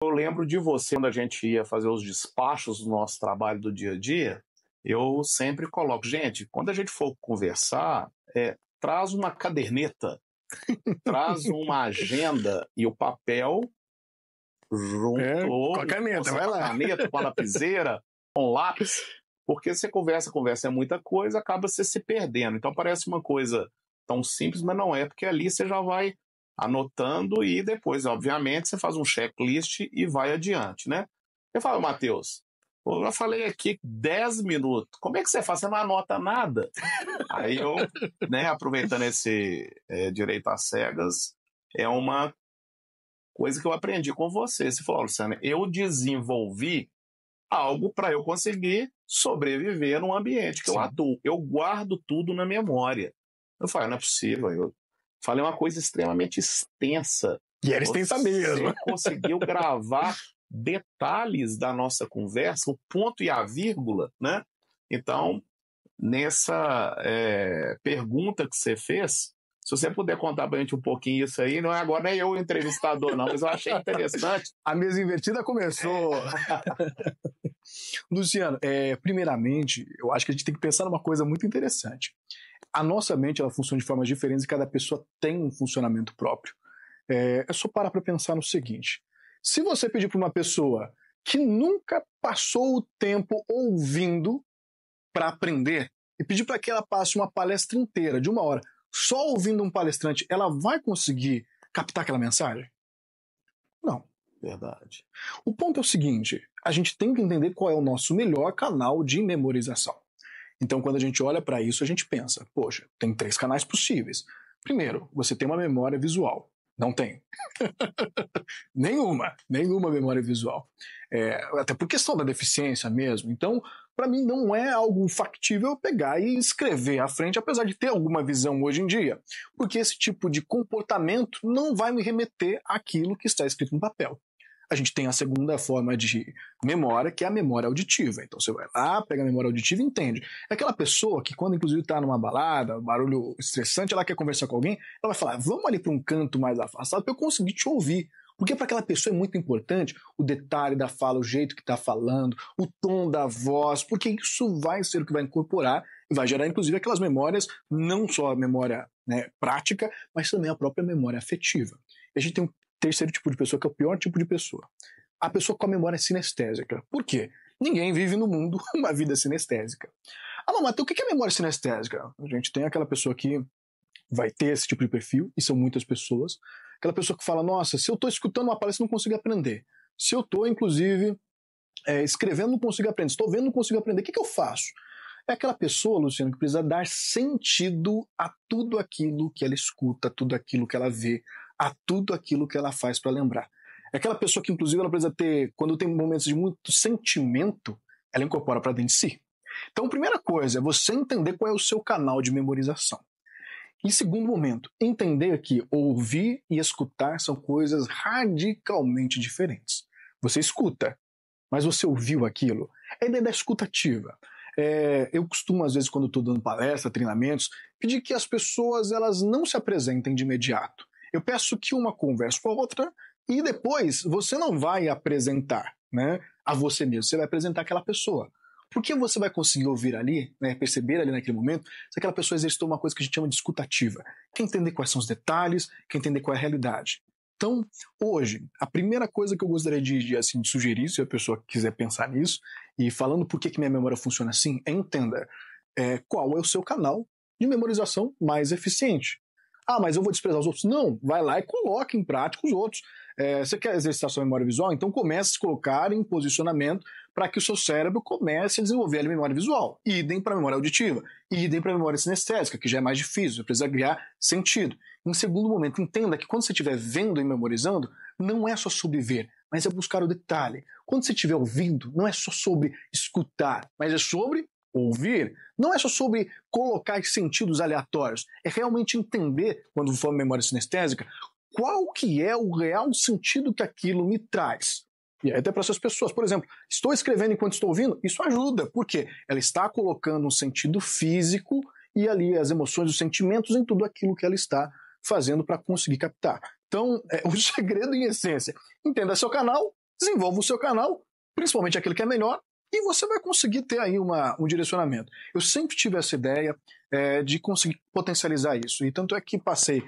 Eu lembro de você, quando a gente ia fazer os despachos do nosso trabalho do dia a dia, eu sempre coloco, gente, quando a gente for conversar, traz uma caderneta, traz uma agenda e o papel junto, com a caneta, vai lá. Com a caneta, com a lapiseira, com lápis, porque você conversa é muita coisa, acaba você se perdendo. Então parece uma coisa tão simples, mas não é, porque ali você já vai anotando e depois, obviamente, você faz um checklist e vai adiante, né? Eu falo, Matheus, eu já falei aqui 10 minutos, como é que você faz? Você não anota nada? Aí eu, né, aproveitando esse direito às cegas, é uma coisa que eu aprendi com você. Você falou, Luciana, eu desenvolvi algo para eu conseguir sobreviver num ambiente que eu atuo. Eu guardo tudo na memória. Eu falei, não é possível. Eu falei uma coisa extremamente extensa. E era extensa mesmo. Você conseguiu gravar detalhes da nossa conversa, o ponto e a vírgula, né? Então, nessa pergunta que você fez, se você puder contar pra gente um pouquinho isso aí, não é agora nem eu o entrevistador não, mas eu achei interessante. A mesa invertida começou. Luciano, primeiramente, eu acho que a gente tem que pensar numa coisa muito interessante. A nossa mente, ela funciona de formas diferentes e cada pessoa tem um funcionamento próprio. É só parar para pensar no seguinte. Se você pedir para uma pessoa que nunca passou o tempo ouvindo para aprender e pedir para que ela passe uma palestra inteira de 1 hora só ouvindo um palestrante, ela vai conseguir captar aquela mensagem? Não. Verdade. O ponto é o seguinte, a gente tem que entender qual é o nosso melhor canal de memorização. Então, quando a gente olha para isso, a gente pensa, poxa, tem 3 canais possíveis. Primeiro, você tem uma memória visual. Não tem. nenhuma memória visual. Até por questão da deficiência mesmo. Então, para mim, não é algo factível pegar e escrever à frente, apesar de ter alguma visão hoje em dia. Porque esse tipo de comportamento não vai me remeter àquilo que está escrito no papel. A gente tem a segunda forma de memória, que é a memória auditiva. Então você vai lá, pega a memória auditiva e entende. É aquela pessoa que quando inclusive está numa balada, barulho estressante, ela quer conversar com alguém, ela vai falar, vamos ali para um canto mais afastado para eu conseguir te ouvir. Porque para aquela pessoa é muito importante o detalhe da fala, o jeito que está falando, o tom da voz, porque isso vai ser o que vai incorporar e vai gerar inclusive aquelas memórias, não só a memória, né, prática, mas também a própria memória afetiva. E a gente tem um terceiro tipo de pessoa, que é o pior tipo de pessoa. A pessoa com a memória sinestésica. Por quê? Ninguém vive no mundo uma vida sinestésica. Ah, mas Matheus, o que é memória sinestésica? A gente tem aquela pessoa que vai ter esse tipo de perfil, e são muitas pessoas. Aquela pessoa que fala, nossa, se eu estou escutando uma palestra, não consigo aprender. Se eu estou, inclusive, escrevendo, não consigo aprender. Se estou vendo, não consigo aprender. O que eu faço? É aquela pessoa, Luciano, que precisa dar sentido a tudo aquilo que ela escuta, a tudo aquilo que ela vê, a tudo aquilo que ela faz para lembrar. É aquela pessoa que, inclusive, ela precisa ter, quando tem momentos de muito sentimento, ela incorpora para dentro de si. Então, a primeira coisa é você entender qual é o seu canal de memorização. Em segundo momento, entender que ouvir e escutar são coisas radicalmente diferentes. Você escuta, mas você ouviu aquilo. É a ideia da escutativa. Eu costumo, às vezes, quando estou dando palestra, treinamentos, pedir que as pessoas elas não se apresentem de imediato. Eu peço que uma converse com a outra e depois você não vai apresentar, né, a você mesmo, você vai apresentar aquela pessoa. Porque você vai conseguir ouvir ali, né, perceber ali naquele momento, se aquela pessoa exercitou uma coisa que a gente chama de escutativa. Quer entender quais são os detalhes, quer entender qual é a realidade. Então, hoje, a primeira coisa que eu gostaria de sugerir, se a pessoa quiser pensar nisso, e falando por que minha memória funciona assim, entenda qual é o seu canal de memorização mais eficiente. Ah, mas eu vou desprezar os outros? Não, vai lá e coloque em prática os outros. Você quer exercitar sua memória visual? Então comece a se colocar em posicionamento para que o seu cérebro comece a desenvolver a memória visual. Idem para a memória auditiva, idem para a memória sinestésica, que já é mais difícil, você precisa criar sentido. Em segundo momento, entenda que quando você estiver vendo e memorizando, não é só sobre ver, mas é buscar o detalhe. Quando você estiver ouvindo, não é só sobre escutar, mas é sobre ouvir. Não é só sobre colocar sentidos aleatórios, é realmente entender, quando for memória sinestésica, qual que é o real sentido que aquilo me traz. E aí até para essas pessoas, por exemplo, estou escrevendo enquanto estou ouvindo, isso ajuda, porque ela está colocando um sentido físico e ali as emoções, os sentimentos em tudo aquilo que ela está fazendo para conseguir captar. Então, o segredo em essência, entenda seu canal desenvolva o seu canal, principalmente aquele que é melhor, e você vai conseguir ter aí um direcionamento. Eu sempre tive essa ideia de conseguir potencializar isso, e tanto é que passei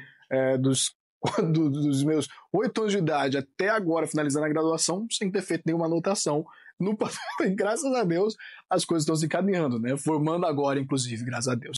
dos meus 8 anos de idade até agora, finalizando a graduação, sem ter feito nenhuma anotação no papel. E graças a Deus as coisas estão se encaminhando, né? Formando agora, inclusive, graças a Deus.